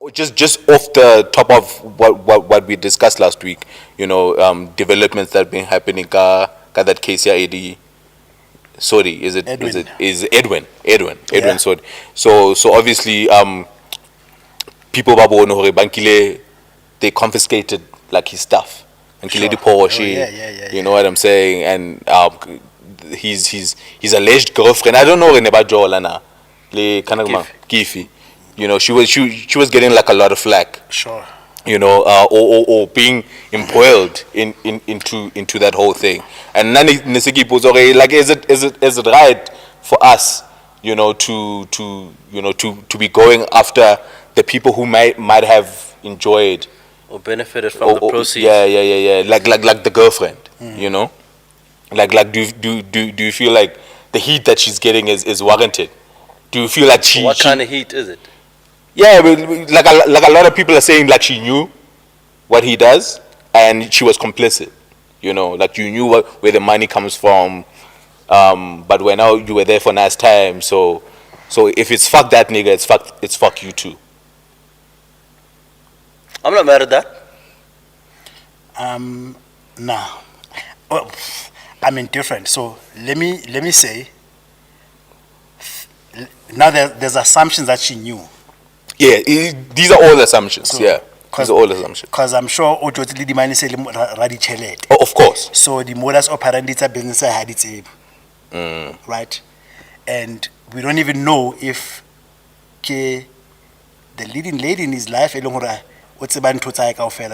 Just off the top of what we discussed last week, developments that have been happening. Ka that case here, sorry, is Edwin, Yeah. sorry. So obviously, people ba bone hore bankile, they confiscated like his stuff. And Sure. Kiledi Porsche, Yeah. you know what I'm saying? And his alleged girlfriend, I don't know about Joelana, le kanagma Kifi. She was getting like a lot of flack. Sure. Or being embroiled into that whole thing. And nani nisiki pozore, like is it right for us, to be going after the people who might have enjoyed or benefited from the proceeds. Yeah. Like the girlfriend, you know. Like do you feel like the heat that she's getting is warranted? Do you feel like What kind of heat is it? Yeah, but like a lot of people are saying, like she knew what he does and she was complicit. Like you knew where the money comes from, but when now you were there for nice time. So if it's fuck that nigga, it's fuck you too. I'm not mad at that. Nah. Well, I'm indifferent. So let me say. Now there's assumptions that she knew. Yeah, these are all assumptions. So, Yeah, these are all assumptions. Because I'm sure Ojotli di mani se radi chelet. Oh, of course. So the modus operandi it's a business had its right, and we don't even know if the leading lady in his life what's a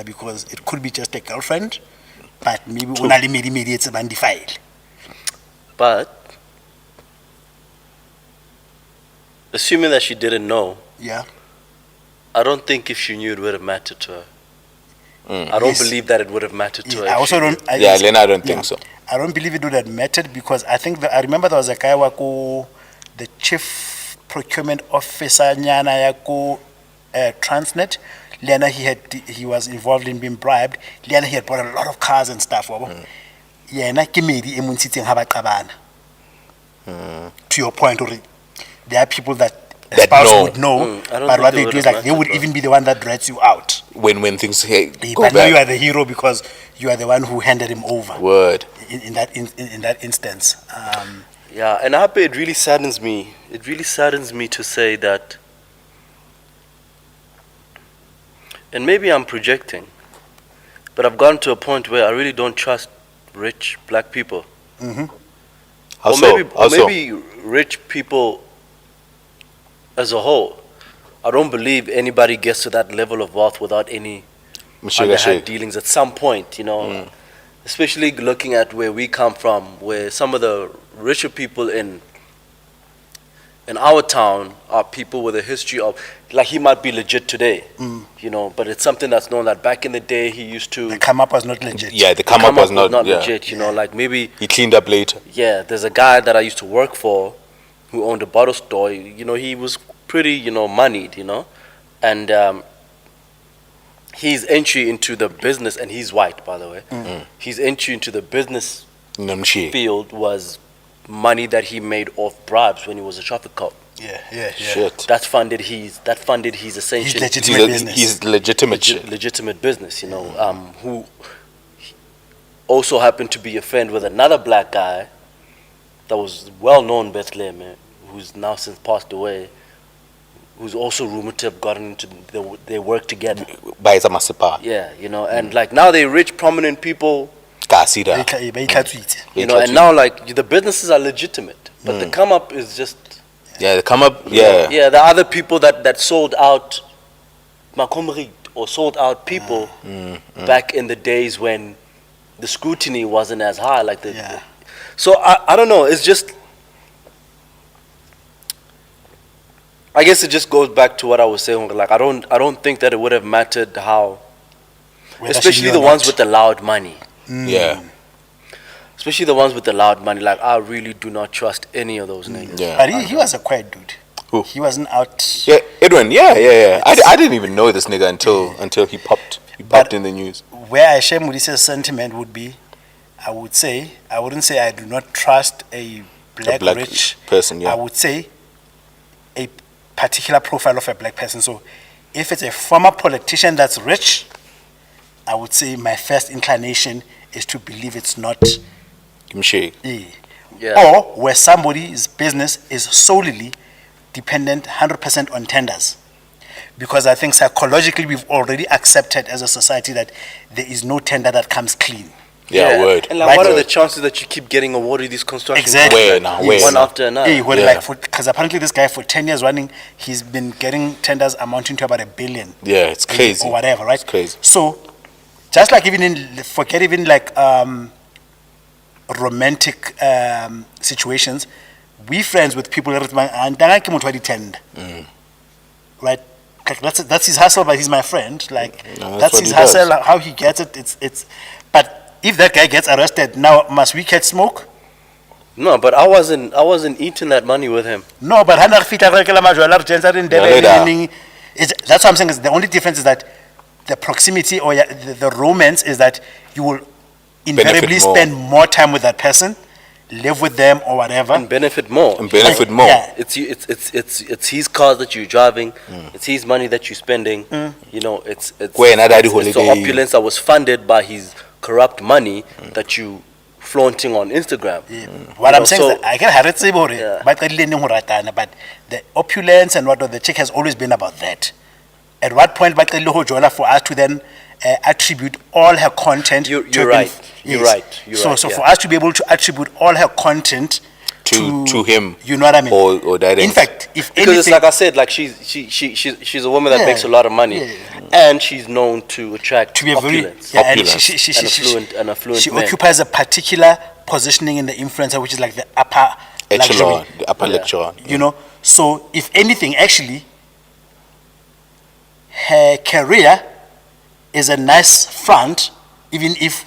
because it could be just a girlfriend, but maybe only it's a file. But assuming that she didn't know, Yeah. I don't think if she knew it would have mattered to her. I don't believe that it would have mattered to her. I also don't. Lena, I don't think so. I don't believe it would have mattered because I think I remember there was a guy who, the chief procurement officer nyana yako Transnet. Lena he was involved in being bribed. Lena he had bought a lot of cars and stuff. Yeah, na kimedi emunsiteng habaqabana. To your point, there are people that a spouse know. would know, I don't but think what they they do would is have like they mattered, would bro. even be the one that drags you out. When things go But now you back. are the hero because you are the one who handed him over. Word. In that instance. Yeah, and Happy, it really saddens me. It really saddens me to say that, and maybe I'm projecting, but I've gotten to a point where I really don't trust rich black people. How Or so? maybe, How or so? maybe rich people as a whole. I don't believe anybody gets to that level of wealth without any underhand dealings at some point, especially looking at where we come from, where some of the richer people in our town are people with a history of, like, he might be legit today, but it's something that's known that back in the day he used to. The come up was not legit. Yeah, the come up was not legit, like maybe he cleaned up later. yeah, there's a guy that I used to work for who owned a bottle store. He was pretty, moneyed, and his entry into the business, and he's white, by the way. His entry into the business field was money that he made off bribes when he was a traffic cop. Yeah. Shit. That funded his essential His legitimate business. who also happened to be a friend with another black guy that was well known Bethlehem, who's now since passed away, who's also rumored to have gotten into they work together. By Masipa. Yeah, and like now they're rich, prominent people. Kasida. And now like the businesses are legitimate, but the come up is just. Yeah, the come up. Yeah. Yeah, the other people that sold out Makomri or sold out people back in the days when the scrutiny wasn't as high, like the. So I don't know. It's just. I guess it just goes back to what I was saying. Like I don't think that it would have mattered how, especially the ones with the loud money. Yeah. Especially the ones with the loud money. Like I really do not trust any of those niggas. Yeah. But he was a quiet dude. Who? He wasn't out. Yeah, Edwin. Yeah. I didn't even know this nigga until he popped. He popped in the news. Where I share Mudise's sentiment would be, I wouldn't say I do not trust a black rich person. Yeah. I would say a particular profile of a black person. So if it's a former politician that's rich, I would say my first inclination is to believe it's not Mshe. Yeah. or where somebody's business is solely dependent 100% on tenders. Because I think psychologically we've already accepted as a society that there is no tender that comes clean. Yeah, word. And like, Right. what are the chances that you keep getting awarded these construction Exactly. Where contracts, now, where one now? after another? Hey, well, Yeah. like because apparently this guy for 10 years running, he's been getting tenders amounting to about $1 billion. Yeah, it's crazy. Or whatever, right? It's crazy. So, just like forget even like romantic situations, we friends with people right? Like, that's his hustle, but he's my friend. Like No, that's what his he does. hustle. How he gets it, it's. But if that guy gets arrested, now must we catch smoke? No, but I wasn't eating that money with him. No, but Hannah Fita Rekela Majwala Jensen in Dele, later. meaning that's what I'm saying is the only difference is that the proximity or the romance is that you will invariably more. spend more time with that person, live with them or whatever. And benefit more. And benefit more. Yeah. It's his car that you're driving. It's his money that you're spending. You know, it's When I did it's the holiday. opulence that was funded by his corrupt money that you flaunting on Instagram. What You I'm know, saying so- is that I can have it about it, Yeah. but the opulence and what the chick has always been about that. At what point, but for us to then attribute all her content. You're to have right. been- You're yes. right. You're so right, so yeah. for us to be able to attribute all her content To him. you know what I mean? Or direct. In fact, if Because anything, it's like I said, like she's a woman that Yeah, makes a lot of money, yeah. and she's known to attract to be a very opulence. yeah, and Opulence. An affluent she man. occupies a particular positioning in the influencer, which is like the upper Echelon, luxury. the upper Yeah. lecturer. You know, so if anything, actually, her career is a nice front, even if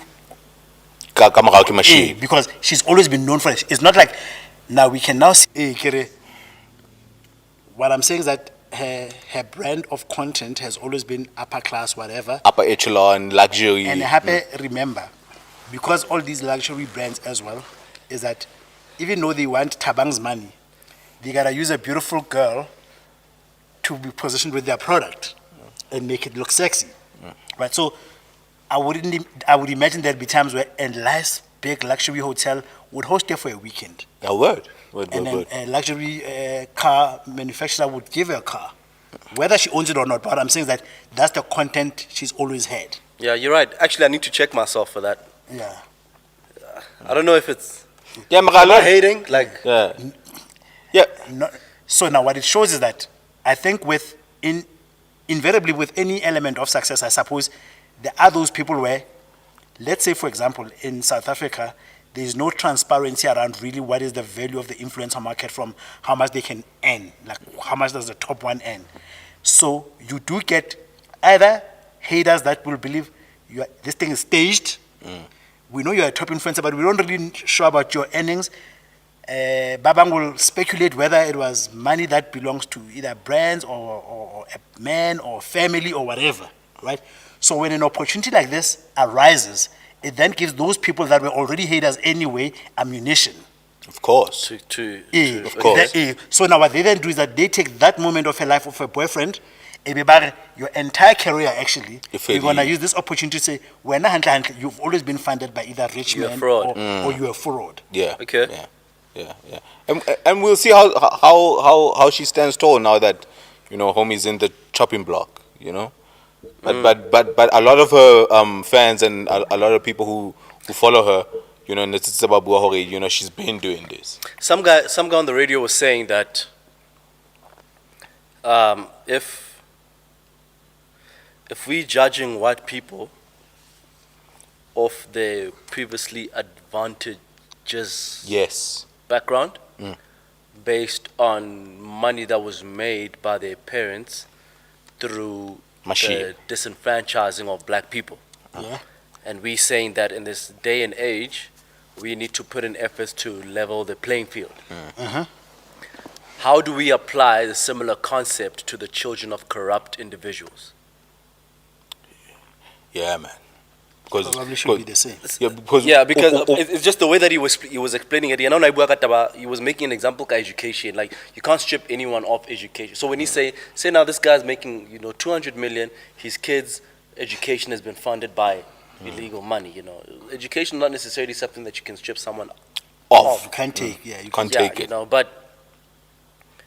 because she's always been known for it. It's not like now we can now see. What I'm saying is that her brand of content has always been upper class, whatever. Upper echelon, luxury. And happy remember, because all these luxury brands as well, is that even though they want Tabang's money, they gotta use a beautiful girl to be positioned with their product and make it look sexy, right? So I would imagine there'd be times where a nice big luxury hotel would host her for a weekend, A word. Word, and word, then word. a luxury car manufacturer would give her a car, whether she owns it or not. But what I'm saying is that that's the content she's always had. Yeah, you're right. Actually, I need to check myself for that. Yeah. I don't know if it's Yeah, am I Magala. hating. Like, Yeah. Yeah. No, so now what it shows is that I think invariably with any element of success, I suppose there are those people where, let's say for example, in South Africa, there is no transparency around really what is the value of the influencer market from how much they can earn, like how much does the top one earn. So you do get either haters that will believe this thing is staged. We know you're a top influencer, but we don't really sure about your earnings. Babang will speculate whether it was money that belongs to either brands or a man or family or whatever, right? So when an opportunity like this arises, it then gives those people that were already haters anyway ammunition. Of course. Of course. So now what they then do is that they take that moment of her life of her boyfriend, your entire career actually, you're going to use this opportunity to say, you've always been funded by either rich You're a men fraud. or you're a fraud. Yeah. Okay. Yeah. And we'll see how she stands tall now that, homie's in the chopping block, But a lot of her fans and a lot of people who follow her, she's been doing this. Some guy on the radio was saying that if we judging white people off their previously advantageous Yes. background based on money that was made by their parents through the disenfranchising of black people. Yeah. And we saying that in this day and age, we need to put in efforts to level the playing field. How do we apply the similar concept to the children of corrupt individuals? Yeah, man. because Probably should be the same. because it's just the way that he was explaining it. He was making an example of education. Like, you can't strip anyone off education. So when he say now this guy's making 200 million, his kids' education has been funded by illegal money. Education is not necessarily something that you can strip someone off. You can't take. Yeah, you Can't can't. take it. But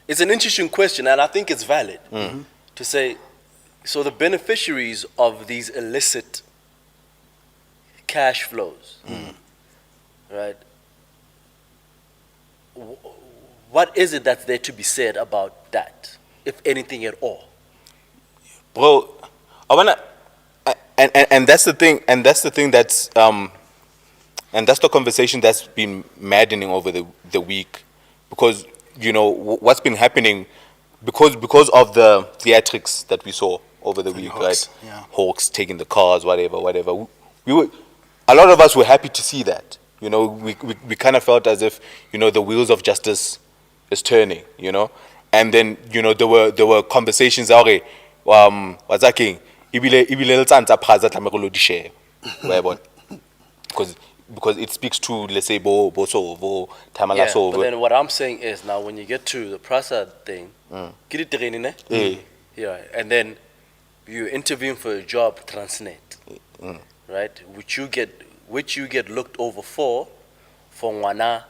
it's an interesting question, and I think it's valid to say. So the beneficiaries of these illicit cash flows, right? What is it that's there to be said about that, if anything at all? Bro, I wanna, and that's the thing, and that's the thing that's and that's the conversation that's been maddening over the week, because what's been happening, because of the theatrics that we saw over the week, Hawks, right? yeah. Hawks taking the cars, whatever. A lot of us were happy to see that. We kind of felt as if the wheels of justice is turning. And then there were conversations. Okay, what's that king? Because it speaks to, let's say, bo tamala Yeah, so. but then what I'm saying is, now when you get to the Prasa thing, yeah, and then you're interviewing for a job, Transnet, right? Which you get looked over for Ngwana,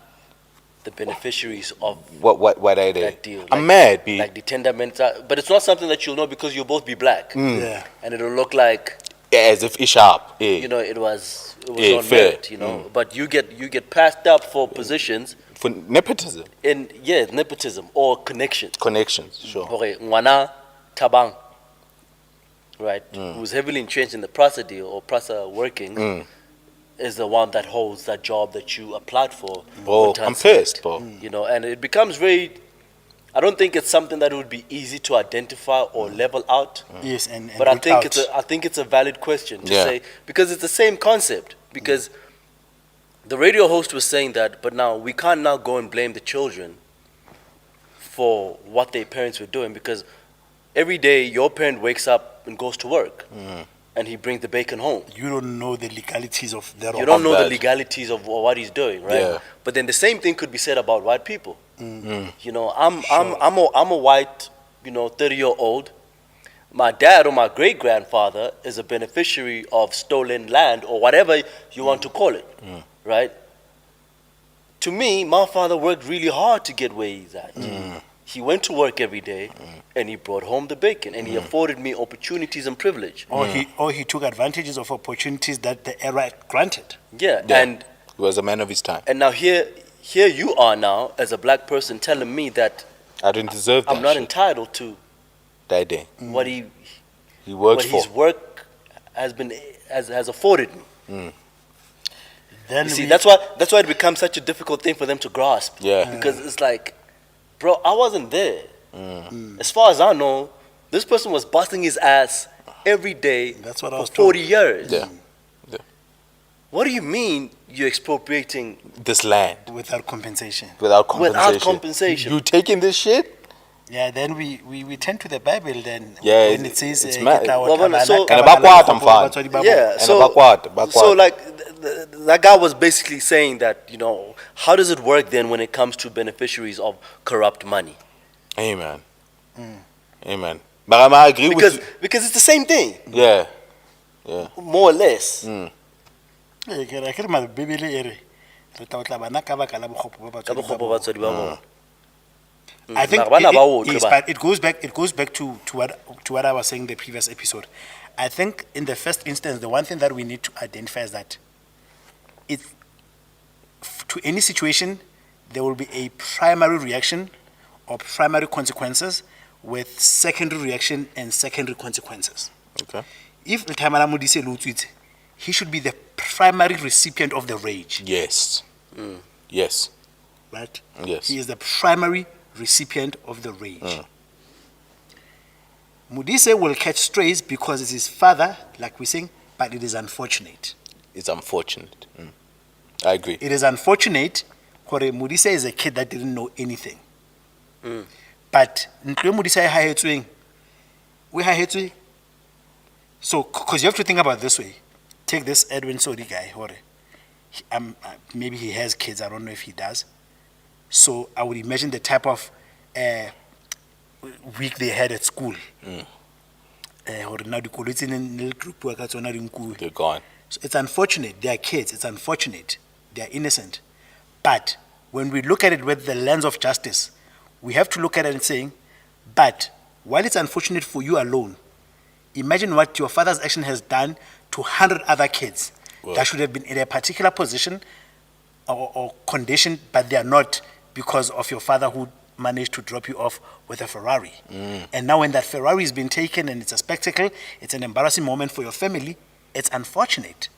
the beneficiaries of What are they? that deal. I'm mad, B. Like the tenderments, but it's not something that you'll know because you'll both be black, Yeah. and it'll look like As if it's sharp. it was Yeah, on fair. merit, But you get passed up for positions For nepotism. in nepotism or connections. Connections, sure. Okay, Ngwana Tabang, right, who's heavily entrenched in the Prasa deal or Prasa workings, is the one that holds that job that you applied for. Bro, with I'm Transnet. pissed, bro. And it becomes very. I don't think it's something that would be easy to identify or level out. Yes, and But I root think out. I think it's a valid question to Yeah. say, because it's the same concept. Because the radio host was saying that, but now we can't now go and blame the children for what their parents were doing, because every day your parent wakes up and goes to work, and he brings the bacon home. You don't know the legalities of that. You don't know the that. legalities of what he's doing, right? Yeah. But then the same thing could be said about white people. I'm a white, 30-year-old. My dad or my great grandfather is a beneficiary of stolen land or whatever you want to call it, right? To me, my father worked really hard to get where he's at. He went to work every day, and he brought home the bacon, and he afforded me opportunities and privilege. Or he took advantages of opportunities that the era granted. Yeah, Yeah. and He was a man of his time. and now here you are now as a black person telling me that I didn't deserve that I'm not shit entitled to that day. what He worked for. his work has afforded me. Then You see, that's why it becomes such a difficult thing for them to grasp. Yeah. Because it's like, bro, I wasn't there. As far as I know, this person was busting his ass every day That's what I for was told. 40 years. Yeah. What do you mean you're expropriating This land without compensation. without compensation. without compensation? You taking this shit? Yeah, then we turn to the Bible then. Yeah, when it says it's eh, mad. kita Well, watabana so- kabana And abakwata, lokho mfana. batswadi ba bona. Yeah, And so backward. so like that guy was basically saying that, how does it work then when it comes to beneficiaries of corrupt money? Amen. Amen. But I agree with you. Because it's the same thing, Yeah. more or less. Eh, ke re- ke re ma- Bibele e re, re tla otla bana ka baka la bokgopo ba Ka batswadi ba bokgopo ba bona. batswadi ba bona. I think Bana ba it, otle yes, ba. but it goes back to what I was saying in the previous episode. I think in the first instance, the one thing that we need to identify is that to any situation, there will be a primary reaction or primary consequences with secondary reaction and secondary consequences. Okay. If the time Modise Lutuit, he should be the primary recipient of the rage, Yes. Yes. right? Yes. He is the primary recipient of the rage. Modise will catch strays because it's his father, like we're saying, but it is unfortunate. It's unfortunate. I agree. It is unfortunate because Modise is a kid that didn't know anything. But Modise we so because you have to think about it this way. take this Edwin Sodi guy, maybe he has kids, I don't know if he does. So I would imagine the type of week they had at school. Now They're gone. So it's unfortunate. They are kids. It's unfortunate. They are innocent. But when we look at it with the lens of justice, we have to look at it and saying, but while it's unfortunate for you alone, imagine what your father's action has done to 100 other kids that should have been in a particular position or condition, but they are not because of your father who managed to drop you off with a Ferrari. And now when that Ferrari has been taken and it's a spectacle, it's an embarrassing moment for your family, it's unfortunate.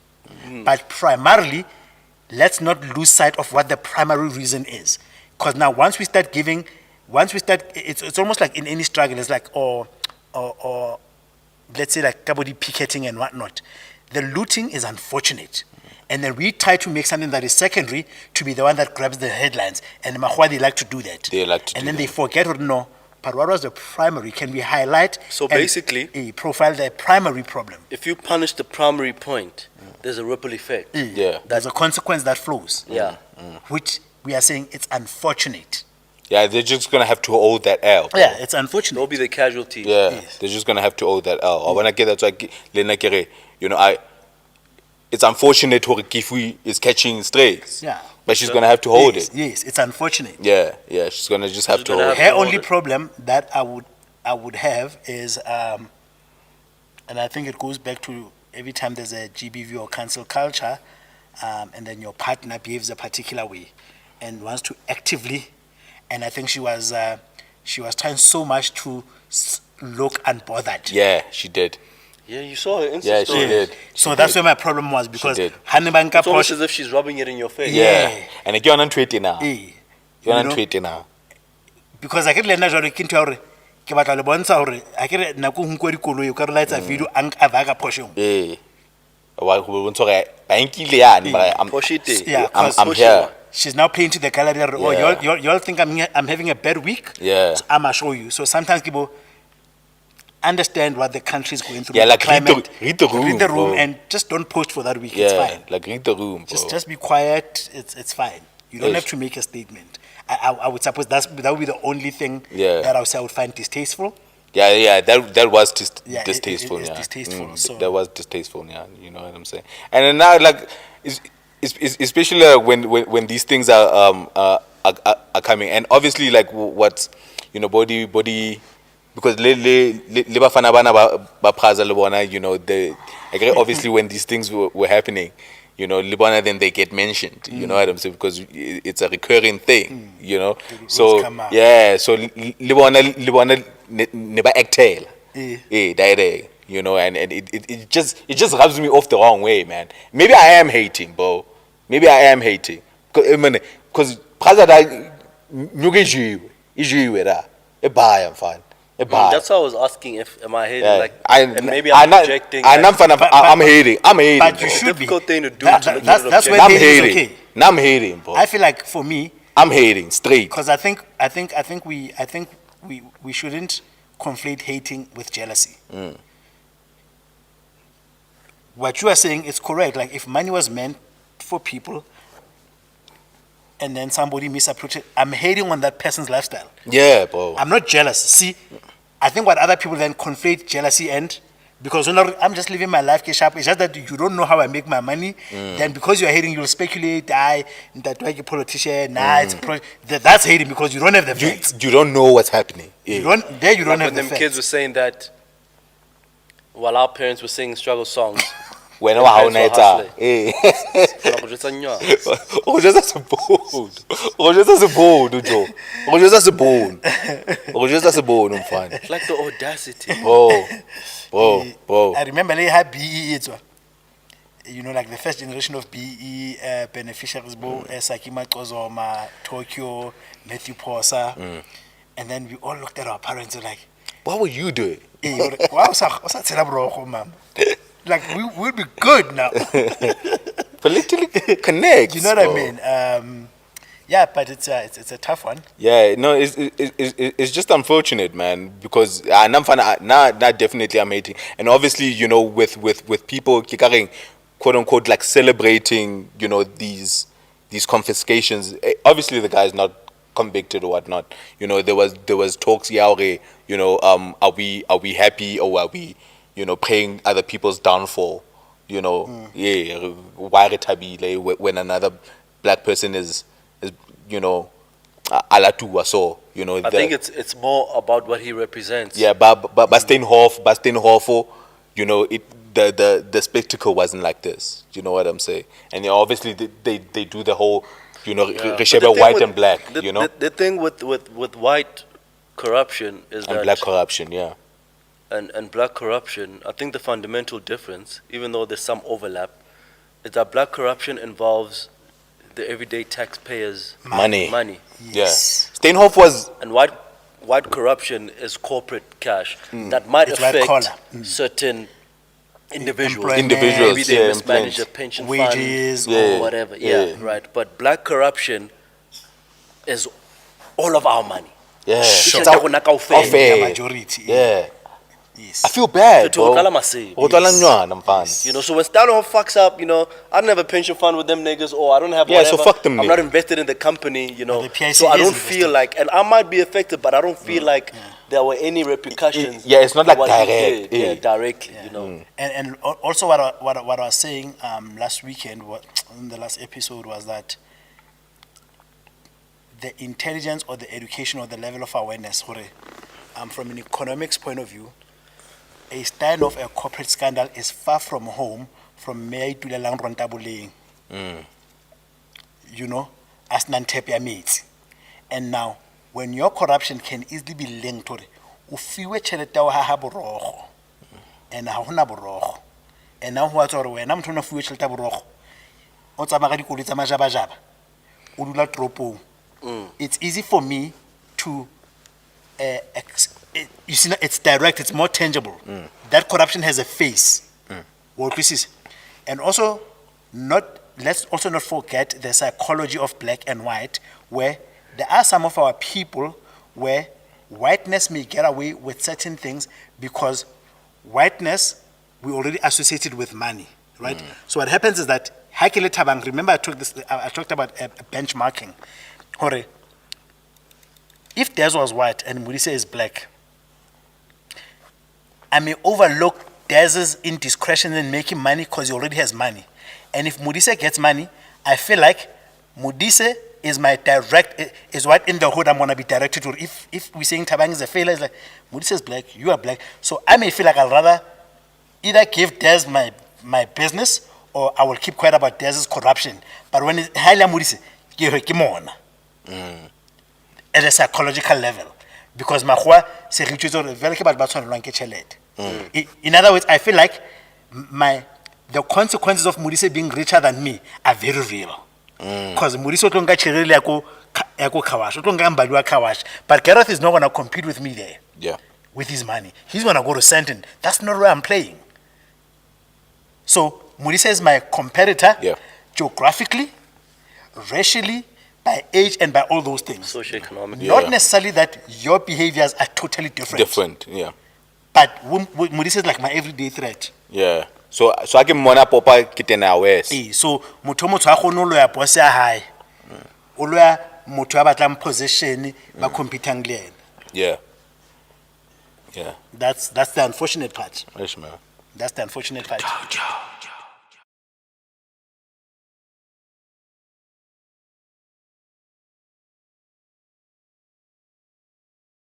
But primarily, let's not lose sight of what the primary reason is. Because now once we start, it's almost like in any struggle, it's like, or let's say like kabodi picketing and whatnot. The looting is unfortunate. And then we try to make something that is secondary to be the one that grabs the headlines. And they like to do that. They like to and do then that. they forget, or no, but what was the primary? Can we highlight So and, basically, profile the primary problem? if you punish the primary point, there's a ripple effect. Yeah. There's a consequence that flows. Yeah. Which we are saying it's unfortunate. Yeah, they're just gonna have to hold that L. bro. Yeah, it's unfortunate. They'll be the casualty. Yeah, Yes. they're just gonna have to hold that L. When I get that, so it's unfortunate Kifui is catching strays. Yeah. But she's gonna have to hold Yes, it. yes, it's unfortunate. Yeah, she's gonna just have She's to gonna hold have it. Her to only hold it. problem that I would have is, and I think it goes back to every time there's a GBV or cancel culture, and then your partner behaves a particular way and wants to actively, and I think she was trying so much to look unbothered. Yeah, she did. Yeah, you saw her Insta Yeah, she story. did. So that's where my problem was, because did. Hanibanka It's almost Posh, as if she's rubbing it in your face. Yeah. Yeah. And again on Twitter now. you You're on know, Twitter now. because I get le nna jwale ke ntho ya hore ke batla le bontsha hore a ke re nako ho nkwa dikoloi o ka re lights video a ka Porsche. Yeah. Why we want to I'm Poshite. Yeah, I'm 'cause here. she's now playing to the gallery. Oh, Yeah. y'all think I'm having a bad week? Yeah. So I'ma show you. So sometimes people understand what the country is going through. Yeah, the like climate, read the room, bro. and just don't post for that week. It's Yeah, fine. like read the room, bro. Just be quiet. It's fine. You don't Yes. have to make a statement. I would suppose that would be the only thing Yeah. that I would find distasteful. Yeah, that was Yeah, distasteful. it's Yeah, distasteful, so- that was distasteful. Yeah, you know what I'm saying. And then now, like, especially when these things are coming, and obviously, like, what body, because le bafana bana ba praza le bona, obviously when these things were happening, le bona, then they get mentioned. You know what I'm saying, because it's a recurring thing. So come out. yeah, so le bona never actel. Direct, and it just rubs me off the wrong way, man. Maybe I am hating, bro. Maybe I am hating. Because praza da nyuke jiwe da. I'm fine. That's why I was asking if am I hating, Yeah. like, and maybe I'm projecting. I'm But hating. but you bro. should be. Difficult thing to do. That- to look that's- at it that's where I'm hating is hating. okay. Now I'm hating, bro. I feel like for me, I'm hating straight. because I think we shouldn't conflate hating with jealousy. What you are saying is correct. Like, if money was meant for people and then somebody misapproached it, I'm hating on that person's lifestyle. Yeah, bro. I'm not jealous. See, I think what other people then conflate jealousy and, because I'm just living my life, cash up. It's just that you don't know how I make my money. Then because you're hating, you'll speculate, that like a politician, that's hating because you don't have the facts. You don't know what's happening. You Yeah. don't Like have when the them facts. kids were saying that while our parents were singing struggle songs. When Your parents were hustling. Eh. Just a nyaw. Just as a bone. Just as a bone, Joe. Just as a bone. Just as a bone, I'm fine. It's like the audacity. Bro. I remember they had BE, it's like the first generation of BE beneficiaries, Sakima Kozoma, Tokyo, Matthew Posa. And then we all looked at our parents and like, What were you doing? what's that, bro, mom? Like, we'll be good now. Politically connect. You know what I mean? Yeah, but it's a tough one. Yeah, no, it's just unfortunate, man. Because now definitely I'm hating, and obviously with people kikaring quote unquote like celebrating, you know, these confiscations. Obviously, the guy is not convicted or whatnot. You know, there was talks, yaore, you know, are we happy, or are we, you know, praying other people's downfall? You know, yeah, why retabile when another black person is you know, alatua, so you know. I think it's more about what he represents. Yeah, but Steenhoff, you know, the spectacle wasn't like this. You know what I'm saying? And obviously they do the whole, you know, Yeah. Resheba white and black. You know, the thing with white corruption is and that black corruption, yeah. And black corruption, I think the fundamental difference, even though there's some overlap, is that black corruption involves the everyday taxpayers' Money. Yes. Yeah. Steenhoff was, and white corruption is corporate cash that might It's white collar. affect certain individuals. Employment. Maybe they Yeah, mismanage a employment. pension Wages fund Yeah. or whatever. Yeah. Yeah, right. But black corruption is all of our money. yeah. Sure. It's Kaufela. fair. The majority. Yeah. Yes. I feel bad, To bro. uqala masiko. Uqala nywana, mfana. You know, so when Stanhope fucks up, you know, I don't have a pension fund with them niggas, or I don't have Yeah, so whatever. fuck them I'm not niggas. invested in the company, you know. The PIC So I is don't invested. feel like, and I might be affected, but I don't feel like there were any repercussions. Yeah, it's not for like what he direct, did. Yeah, yeah. directly, you know. And also what I was saying last weekend, in the last episode, was that the intelligence or the education or the level of awareness, from an economics point of view, a stand of a corporate scandal is far from home from May to the Lang Rontabuleng. You know, as Nantepia mates. And now, when your corruption can easily be linked to it, ufiwe tšhelete ya ha ha borogo, and ha hona borogo, and now what's or when I'm trying to fiwe tšhelete ya borogo, o tsamaya ka dikoloi tsa majabajaba, o dula toropong. It's easy for me to you see, it's direct, it's more tangible. That corruption has a face. What this is. And also, let's also not forget the psychology of black and white, where there are some of our people where whiteness may get away with certain things because whiteness we already associated with money, right? So what happens is that Hakele Tabang, remember I talked about benchmarking. Hore, if Des was white and Modise is black, I may overlook Dez's indiscretion in making money because he already has money. And if Modise gets money, I feel like Modise is my is what in the hood I'm going to be directed to. If we're saying Tabang is a failure, it's like, Modise is black, you are black. So I may feel like I'll rather either give Des my business or I will keep quiet about Dez's corruption. But when it's highly Modise, give on. At a psychological level. Because se re itjwetsa hore vele ke batho ba tshwanelwang ke tjhelete. In other words, I feel like the consequences of Modise being richer than me are very real. Because Modise o tlo nka tjhelete ya ko Kawash, o tlo nka mbadi wa Kawash. But Gareth is not going to compete with me there. Yeah. With his money. He's going to go to Sandton. That's not where I'm playing. So Modise is my competitor, geographically, racially, by age, and by all those things. Socioeconomic. Not necessarily that your behaviors are totally different. Yeah. But Modise is like my everyday threat. Yeah. So I can mona popa kitena west. So motho motho a gone lo ya boss ya hae. O lo ya motho a batlang position ba competang le yena. Yeah. Yeah. That's the unfortunate part. Yes, man. That's the unfortunate part. Dojo.